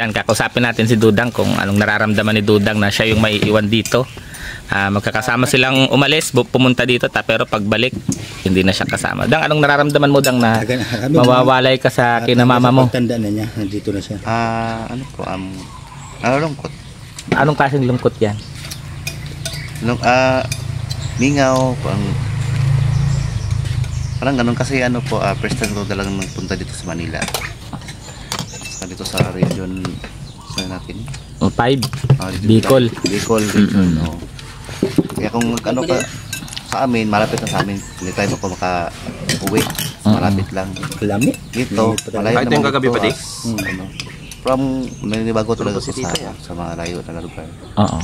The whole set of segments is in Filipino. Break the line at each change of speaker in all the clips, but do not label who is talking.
Yan, kakausapin natin si Dudang kung anong nararamdaman ni Dudang na siya yung maiiwan dito. Magkakasama silang umalis, pumunta dito, pero pagbalik, hindi na siya kasama. Dang, anong nararamdaman mo, Dang, na mawawalay ka sa kinamama mo?
Tanda na niya, nandito na siya.
Lungkot.
Anong klaseng lungkot yan?
Mingaw, parang ganun kasi first time ko talagang nagpunta dito sa Manila. Dito sa region natin.
5? Bicol.
Bicol region. Kaya kung ka sa amin, malapit na sa amin, hindi tayo maka-uwi. Malapit lang.
Lamit.
Dito, malayo naman
kagabi pa di?
From naninibago talaga sa mga layo na lugar.
Oo.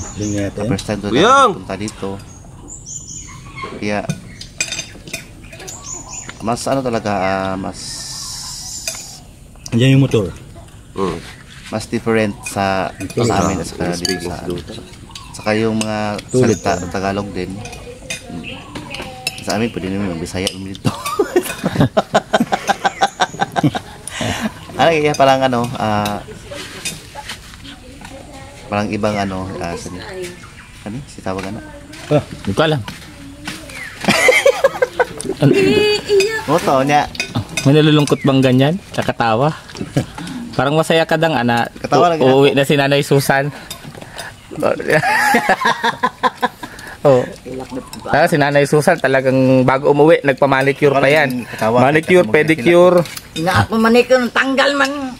First time ko nagpunta dito. Kaya mas talaga mas
Andiyan yung motor.
Mas different sa amin at saka dito sa saka yung mga salita ng Tagalog din. Sa amin pwede naman Bisaya naman dito. Kaya parang parang ibang si tawag
Hindi ko alam.
Moto niya.
May nalulungkot bang ganyan? Kakatawa? Parang masaya ka, Dang, uuwi na si Nanay Susan. Si Nanay Susan talagang bago umuwi, nagpa-manicure pa yan. Manicure, pedicure.
Nga ako manicure, tanggal man.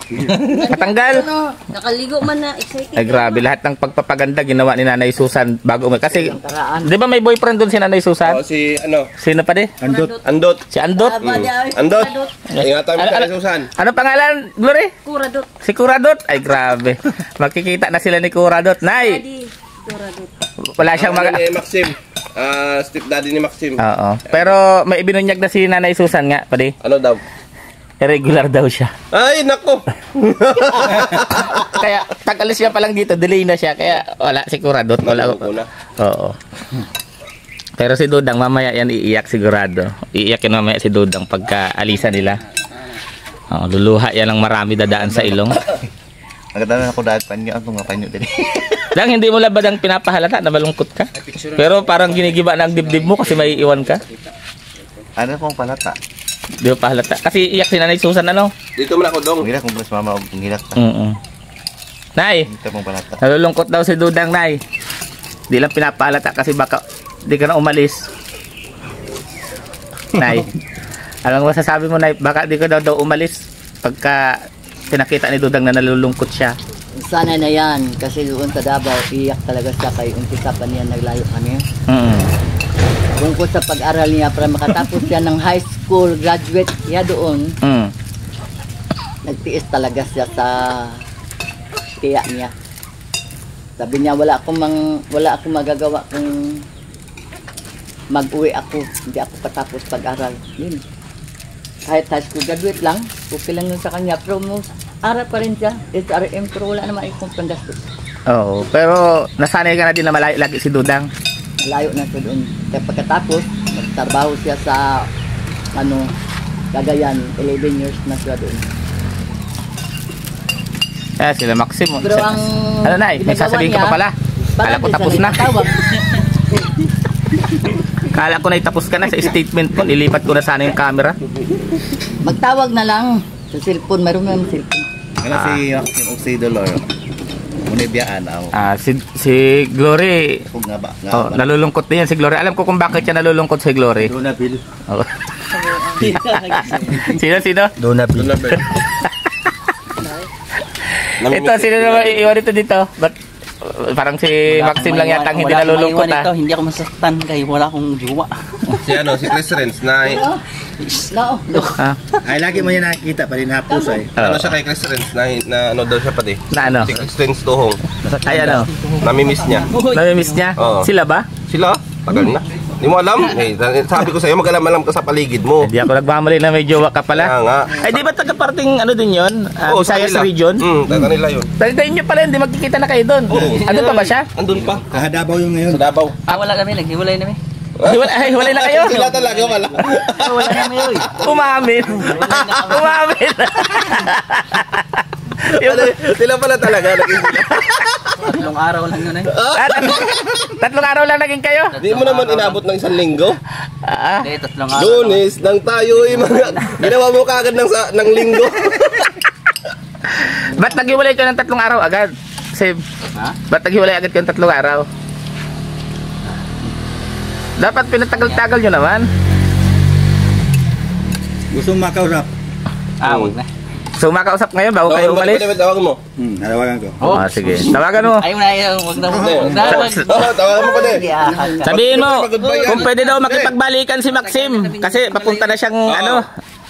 Katanggal?
Nakaligo man na, excited.
Ay grabe, lahat ng pagpapaganda ginawa ni Nanay Susan bago umuwi. Kasi, di ba may boyfriend doon si Nanay Susan?
Si
Sino pa di?
Andot.
Si Andot?
Andot. Ingatan mo kay Susan.
Ano pangalan, Glory?
Kuradot.
Si Kuradot? Ay grabe. Makikita na sila ni Kuradot. Nay!
Kuradot.
Wala siyang
ni Maxim. Stepdaddy ni Maxim.
Oo. Pero may ibinunyag na si Nanay Susan nga, padi.
Ano daw?
Irregular daw siya.
Ay, nako!
Kaya, tag-alis siya pa lang dito, delay na siya. Kaya, wala si Kuradot. Wala. Oo. Pero si Dudang, mamaya yan iiyak sigurado. Iiyak yan mamaya si Dudang pagka alisa nila. Luluha yan ang marami dadaan sa ilong.
Maganda na ako dahil panyo. Ano nga panyo din?
Dang, hindi mo labad ang pinapahalata na malungkot ka? Pero parang ginigiba na ang dibdib mo kasi may iwan ka?
Ano pong palata?
Di ba pahalata? Kasi iyak si Nanay Susan, ano?
Dito mo na ako, Dong.
Hilak kung mas mama ang hilak ta.
Nay,
Dito pong palata.
nalulungkot daw si Dudang, Nay. Di lang pinapahalata kasi baka di ka na umalis. Nay, anong masasabi mo, Nay? Baka di ka daw umalis pagka pinakita ni Dudang na nalulungkot siya.
Sana na yan, kasi doon sa Davao, iyak talaga siya kay umpisa pa niya naglayo kami. Tungkol sa pag-aral niya para makatapos siya ng high school, graduate siya doon. Nagtiis talaga siya sa tiya niya. Sabi niya, wala akong magagawa kung mag-uwi ako, hindi ako patapos pag-aral. Yun. Kahit high school graduate lang, okay lang yun sa kanya. Pero aral pa rin siya, SRM, pero wala naman ikong pandastos.
Oo, pero nasanay ka na din na malayo lagi si Dudang.
Malayo na siya doon. Kaya pagkatapos, nagtrabaho siya sa Cagayan, 11 years na siya doon.
Kaya sila Maxim.
Pero ang
ano, Nay? May sasabihin ka pa pala? Kala ko tapos na. Kala ko na itapos ka na sa statement ko. Lilipat ko na sana yung camera.
Magtawag na lang sa cellphone. Mayroon naman cellphone.
Ano si Dolor? Munibiyaan
si Glory. Nalulungkot din yan si Glory. Alam ko kung bakit siya nalulungkot si Glory.
Donabil.
Sino?
Donabil.
Ito, sino naman iiwan dito? Ba't parang si Maxim lang yata hindi nalulungkot
ito, hindi ako masaktan kaya wala akong jowa.
Si Chris Renz na
Ay, lagi mo yan nakikita pa rin hapos ay.
ano siya kay Chris Renz na ano daw siya pati.
Na ano?
Si Chris Renz Tuhong.
Ay ano?
Namimiss niya.
Namimiss niya?
Oo.
Sila ba?
Sila? Tagal na. Hindi mo alam? Sabi ko sa'yo, mag-alam-alam ka sa paligid mo.
Hindi ako nagmamali na may jowa ka pala.
Kaya nga.
Ay, di ba taga-parting ano din yun?
Oo,
Visayas
sa kanila.
region?
Taga nila yun.
Taga inyo pala yun, di magkikita na kayo doon. Andun pa ba siya?
Andun pa.
Kahadabaw yung ngayon.
Sa Davao.
Wala kami, naghiwalay namin.
Hiwalay na kayo?
Sila talaga wala.
Wala namin yun.
Umamin. Umamin.
Sila pala talaga. Naging sila.
Tatlong araw lang yun eh.
Tatlong araw lang naging kayo?
Di mo naman inabot ng 1 linggo.
Hindi, tatlong araw.
Lunes, nang tayo ginawa mo kagad ng linggo.
Ba't naghiwalay ka ng 3 araw agad? Same.
Ha?
Ba't naghiwalay agad ka ng 3 araw? Dapat pinatagal-tagal nyo naman.
Gusto mo makausap?
Wag na.
So makausap ngayon bago kayo umalis?
Tawagan mo.
Nalawagan ko.
Oh, sige. Tawagan mo.
Ayaw na, wag na.
Tawagan mo ko din.
Sabihin mo,
Goodbye,
kung pwede daw makipagbalikan si Maxim. Kasi papunta na siyang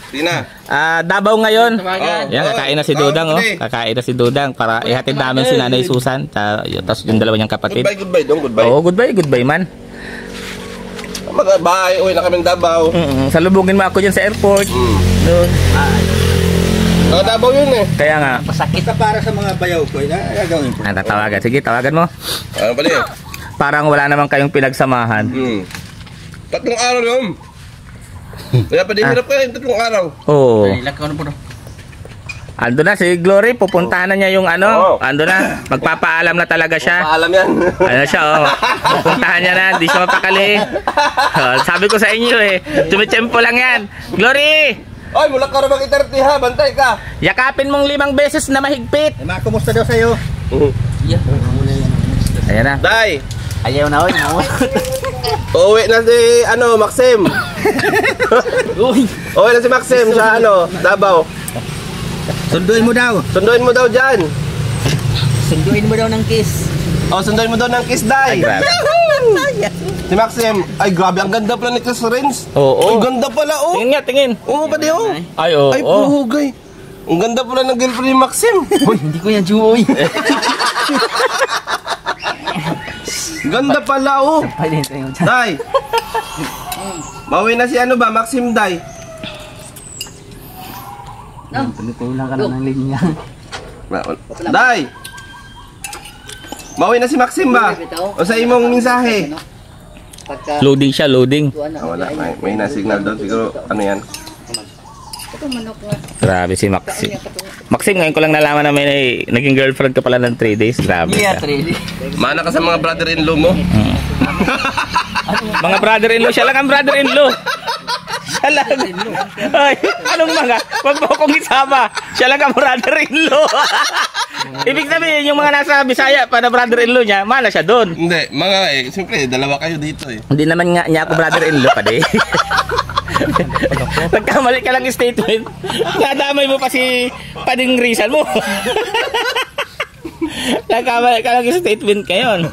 Tina.
Davao ngayon.
Oo.
Yan, kakain na si Dudang. Kakain na si Dudang para ihatid namin si Nanay Susan. Tapos yung dalawa niyang kapatid.
Goodbye dong, goodbye.
Oo, goodbye man.
Bye, uwi na kami ng Davao.
Salubungin mo ako dyan sa airport. Doon.
Davao yun eh.
Kaya nga.
Masakit.
Ito para sa mga bayaw ko, gagawin ko.
Tatawagan. Sige, tawagan mo.
Ano pala yun?
Parang wala naman kayong pinagsamahan.
3 araw yun. Kaya pa din hirap kayo yung 3 araw.
Oo.
Ilang ka po.
Ando na si Glory, pupuntahan na niya yung ando na, magpapaalam na talaga siya.
Paalam yan.
Ano siya, pupuntahan niya na, di siya mapakali. Sabi ko sa inyo tumitsempo lang yan. Glory!
Oy, mula ka rin mag-30 ha, bantay ka.
Yakapin mong 5 beses na mahigpit.
Kumusta daw sa'yo?
Ayan na.
Day,
Ayaw na, oy.
uuwi na si, Maxim. Uuwi na si Maxim sa, Davao.
Sunduin mo daw.
Sunduin mo daw dyan.
Sunduin mo daw ng kiss.
Sunduin mo daw ng kiss, Day. Si Maxim, ay grabe, ang ganda pala ni Chris Renz.
Oo.
Ang ganda pala,
Tingin nga, tingin.
Oo, pati
Ay, oo.
Ay, puhugay. Ang ganda pala ng girlfriend ni Maxim.
Uy, hindi ko yan juoy.
Ganda pala,
Ay, hindi ko yan.
Day. Mauwi na si Maxim, Day.
Kulang ka na ng linya.
Day. Mauwi na si Maxim ba? O sa imong mensahe?
Loading siya, loading.
Wala, may na-signal doon. Siguro, yan?
Grabe si Maxim. Maxim, ngayon ko lang nalaman na may naging girlfriend ka pala ng 3 days. Grabe
Yeah,
ka.
really.
Mana ka sa mga brother-in-law mo?
Mga brother-in-law, siya lang ang brother-in-law. Siya lang. Ay, anong mga? Huwag mo akong isama. Siya lang ang brother-in-law. Ibig sabihin, yung mga nasa Bisaya pa na brother-in-law niya, mana siya doon.
Hindi, siyempre, dalawa kayo dito eh.
Hindi naman nga niya ako brother-in-law pa de. Nagkamali ka lang yung statement. Nadamay mo pa si Pading Rizal mo. Nagkamali ka lang yung statement kayon.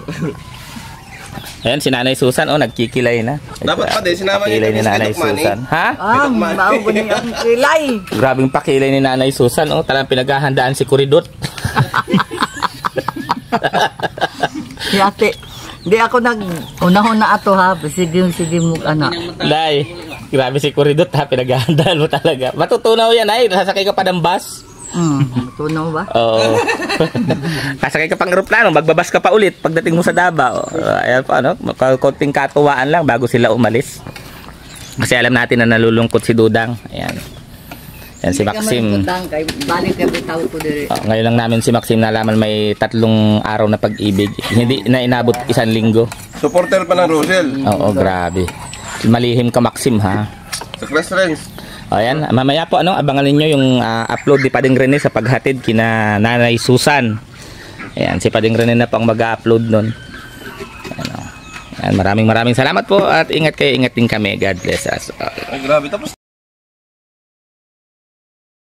Ayan, si Nanay Susan, nagkikilay na.
Dapat pa din, sinama niyo
Pakilay ni
yung
Nanay
Stinok Money.
Susan. Ha?
Maubo niya ang kilay.
Grabing pakilay ni Nanay Susan, talagang pinaghahandaan si Kuridot.
Si ate, di ako unahon na ato ha. Sige mo anak.
Day, grabe si Kuridot ha, pinaghahandaan mo talaga. Matutunaw yan ay, nasasakay ka pa ng bus.
Tunaw ba?
Oo. Kasakay ka pang aeroplano, magbabas ka pa ulit pagdating mo sa Davao. Ayan pa, konting katuwaan lang bago sila umalis. Kasi alam natin na nalulungkot si Dudang. Ayan. Yan si Maxim.
Balik ka bitaw ko dire.
Ngayon lang namin si Maxim nalaman may 3 araw na pag-ibig. Hindi na inabot 1 linggo.
Supporter pa ng Rosel.
Oo, grabe. Malihim ka Maxim ha.
Sa Chris Renz.
Ayan, mamaya po abangan niyo yung upload ni Pading Rene sa paghatid kina Nanay Susan. Ayan, si Pading Rene na pang mag-upload nun. Ayan, maraming salamat po at ingat kayo, ingat din kami. God bless us all.
Ay, grabe. Tapos